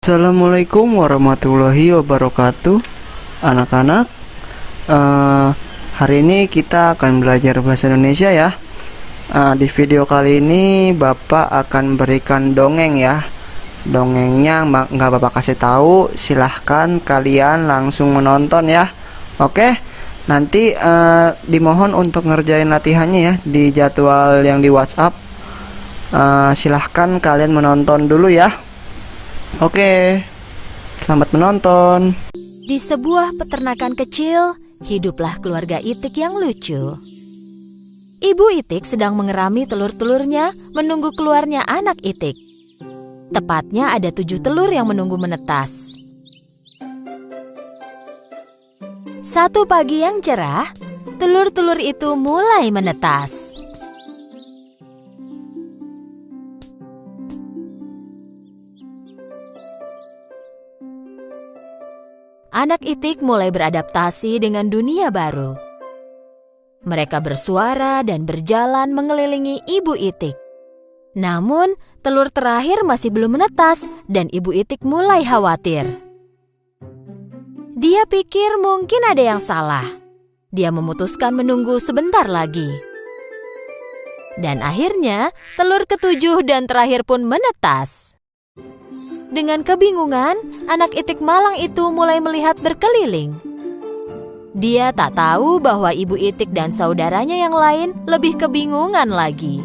Assalamualaikum warahmatullahi wabarakatuh. Anak-anak, hari ini kita akan belajar bahasa Indonesia ya. Di video kali ini Bapak akan berikan dongeng ya. Dongengnya nggak Bapak kasih tahu, silahkan kalian langsung menonton ya. Oke, nanti dimohon untuk ngerjain latihannya ya di jadwal yang di WhatsApp. Silahkan kalian menonton dulu ya. Oke, selamat menonton. Di sebuah peternakan kecil, hiduplah keluarga Itik yang lucu. Ibu Itik sedang mengerami telur-telurnya menunggu keluarnya anak Itik. Tepatnya ada 7 telur yang menunggu menetas. Satu pagi yang cerah, telur-telur itu mulai menetas. Anak Itik mulai beradaptasi dengan dunia baru. Mereka bersuara dan berjalan mengelilingi Ibu Itik. Namun, telur terakhir masih belum menetas dan Ibu Itik mulai khawatir. Dia pikir mungkin ada yang salah. Dia memutuskan menunggu sebentar lagi. Dan akhirnya, telur ketujuh dan terakhir pun menetas. Dengan kebingungan, anak Itik malang itu mulai melihat berkeliling. Dia tak tahu bahwa Ibu Itik dan saudaranya yang lain lebih kebingungan lagi.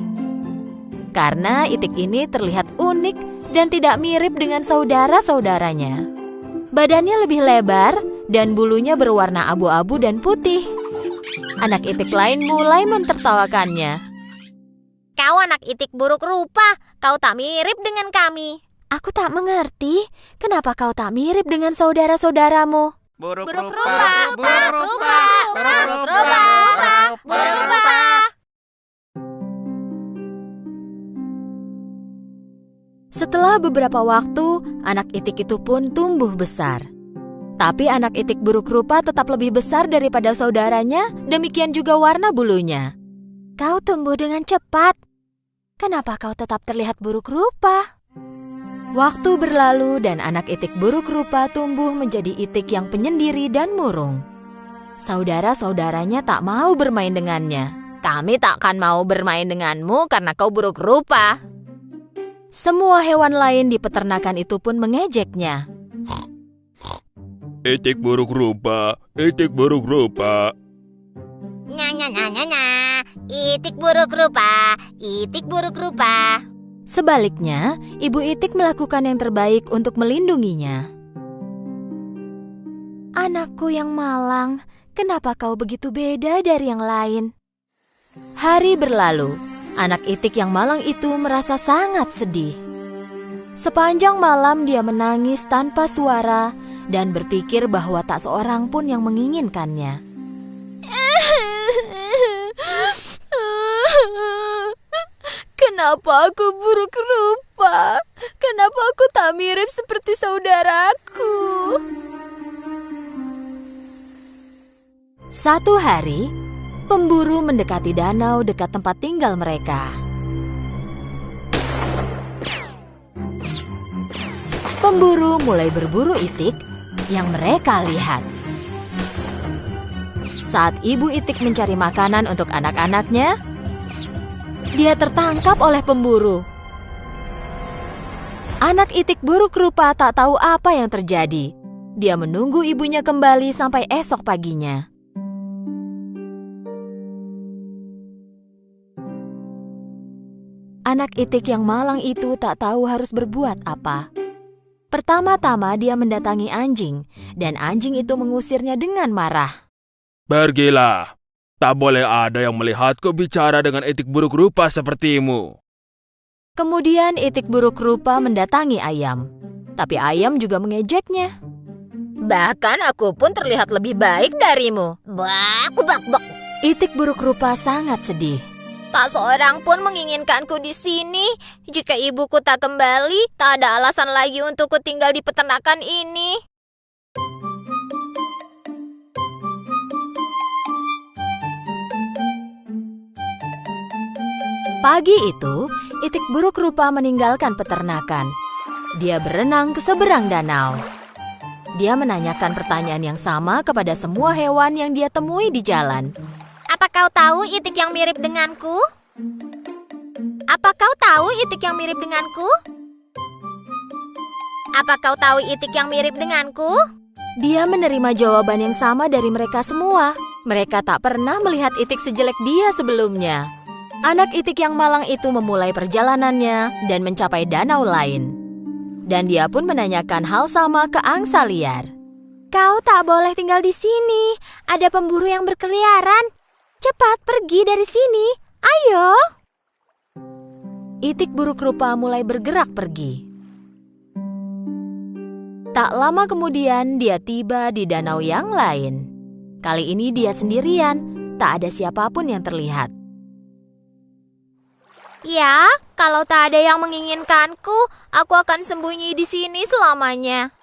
Karena Itik ini terlihat unik dan tidak mirip dengan saudara-saudaranya. Badannya lebih lebar dan bulunya berwarna abu-abu dan putih. Anak Itik lain mulai mentertawakannya. Kau anak Itik buruk rupa, kau tak mirip dengan kami. Aku tak mengerti, kenapa kau tak mirip dengan saudara-saudaramu? Buruk rupa, buruk rupa, buruk rupa, buruk rupa. Setelah beberapa waktu, anak Itik itu pun tumbuh besar. Tapi anak Itik buruk rupa tetap lebih besar daripada saudaranya, demikian juga warna bulunya. Kau tumbuh dengan cepat. Kenapa kau tetap terlihat buruk rupa? Waktu berlalu dan anak Itik buruk rupa tumbuh menjadi Itik yang penyendiri dan murung. Saudara-saudaranya tak mau bermain dengannya. Kami tak akan mau bermain denganmu karena kau buruk rupa. Semua hewan lain di peternakan itu pun mengejeknya. Itik buruk rupa, Itik buruk rupa. Nya. Itik buruk rupa, Itik buruk rupa. Sebaliknya, Ibu Itik melakukan yang terbaik untuk melindunginya. Anakku yang malang, kenapa kau begitu beda dari yang lain? Hari berlalu, anak Itik yang malang itu merasa sangat sedih. Sepanjang malam dia menangis tanpa suara dan berpikir bahwa tak seorang pun yang menginginkannya. Kenapa aku buruk rupa? Kenapa aku tak mirip seperti saudaraku? Satu hari, pemburu mendekati danau dekat tempat tinggal mereka. Pemburu mulai berburu Itik yang mereka lihat. Saat Ibu Itik mencari makanan untuk anak-anaknya, dia tertangkap oleh pemburu. Anak Itik buruk rupa tak tahu apa yang terjadi. Dia menunggu ibunya kembali sampai esok paginya. Anak Itik yang malang itu tak tahu harus berbuat apa. Pertama-tama dia mendatangi anjing, dan anjing itu mengusirnya dengan marah. Pergilah. Tak boleh ada yang melihatku bicara dengan Itik buruk rupa sepertimu. Kemudian Itik buruk rupa mendatangi ayam. Tapi ayam juga mengejeknya. Bahkan aku pun terlihat lebih baik darimu. Bak. Itik buruk rupa sangat sedih. Tak seorang pun menginginkanku di sini. Jika ibuku tak kembali, tak ada alasan lagi untukku tinggal di peternakan ini. Pagi itu, Itik buruk rupa meninggalkan peternakan. Dia berenang ke seberang danau. Dia menanyakan pertanyaan yang sama kepada semua hewan yang dia temui di jalan. Apa kau tahu itik yang mirip denganku? Apa kau tahu itik yang mirip denganku? Apa kau tahu itik yang mirip denganku? Dia menerima jawaban yang sama dari mereka semua. Mereka tak pernah melihat itik sejelek dia sebelumnya. Anak itik yang malang itu memulai perjalanannya dan mencapai danau lain. Dan dia pun menanyakan hal sama ke angsa liar. Kau tak boleh tinggal di sini. Ada pemburu yang berkeliaran. Cepat pergi dari sini. Ayo. Itik buruk rupa mulai bergerak pergi. Tak lama kemudian dia tiba di danau yang lain. Kali ini dia sendirian. Tak ada siapapun yang terlihat. Ya, kalau tak ada yang menginginkanku, aku akan sembunyi di sini selamanya.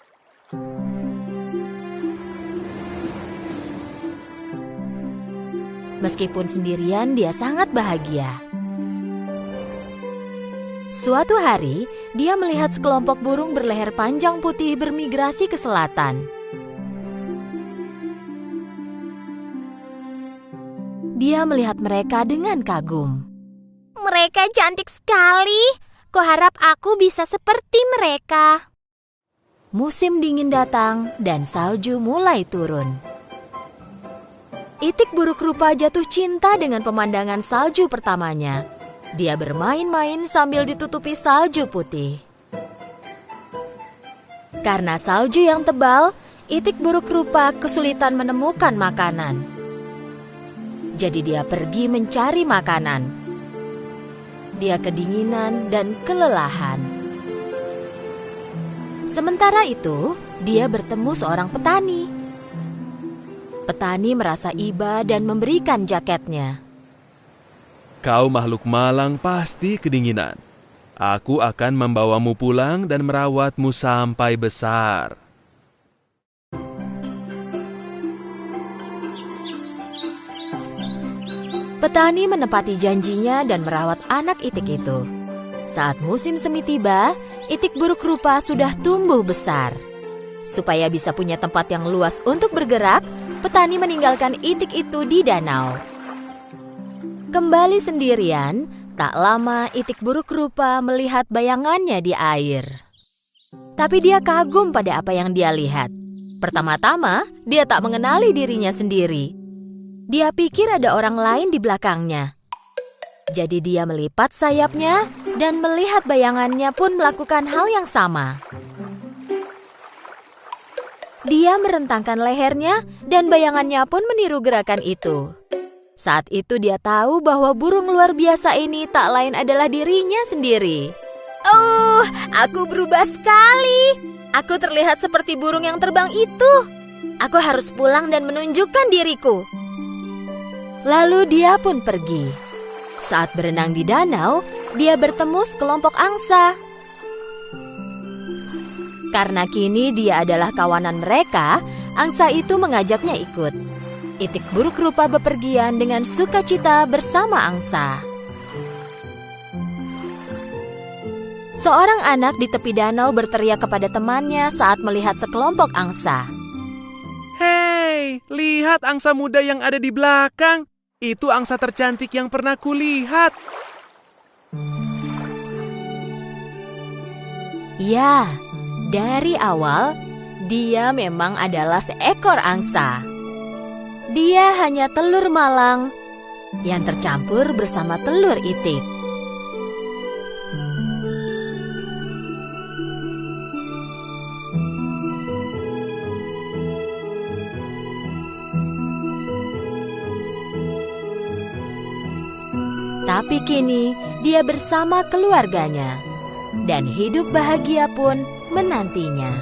Meskipun sendirian, dia sangat bahagia. Suatu hari, dia melihat sekelompok burung berleher panjang putih bermigrasi ke selatan. Dia melihat mereka dengan kagum. Mereka cantik sekali. Kuharap aku bisa seperti mereka. Musim dingin datang dan salju mulai turun. Itik buruk rupa jatuh cinta dengan pemandangan salju pertamanya. Dia bermain-main sambil ditutupi salju putih. Karena salju yang tebal, itik buruk rupa kesulitan menemukan makanan. Jadi dia pergi mencari makanan. Dia kedinginan dan kelelahan. Sementara itu, dia bertemu seorang petani. Petani merasa iba dan memberikan jaketnya. Kau makhluk malang pasti kedinginan. Aku akan membawamu pulang dan merawatmu sampai besar. Petani menepati janjinya dan merawat anak itik itu. Saat musim semi tiba, itik buruk rupa sudah tumbuh besar. Supaya bisa punya tempat yang luas untuk bergerak, petani meninggalkan itik itu di danau. Kembali sendirian, tak lama itik buruk rupa melihat bayangannya di air. Tapi dia kagum pada apa yang dia lihat. Pertama-tama, dia tak mengenali dirinya sendiri. Dia pikir ada orang lain di belakangnya. Jadi dia melipat sayapnya dan melihat bayangannya pun melakukan hal yang sama. Dia merentangkan lehernya dan bayangannya pun meniru gerakan itu. Saat itu dia tahu bahwa burung luar biasa ini tak lain adalah dirinya sendiri. Oh, aku berubah sekali. Aku terlihat seperti burung yang terbang itu. Aku harus pulang dan menunjukkan diriku. Lalu dia pun pergi. Saat berenang di danau, dia bertemu sekelompok angsa. Karena kini dia adalah kawanan mereka, angsa itu mengajaknya ikut. Itik buruk rupa bepergian dengan sukacita bersama angsa. Seorang anak di tepi danau berteriak kepada temannya saat melihat sekelompok angsa. Hei, lihat angsa muda yang ada di belakang. Itu angsa tercantik yang pernah kulihat. Ya, dari awal dia memang adalah seekor angsa. Dia hanya telur malang yang tercampur bersama telur itik. Tapi kini dia bersama keluarganya dan hidup bahagia pun menantinya.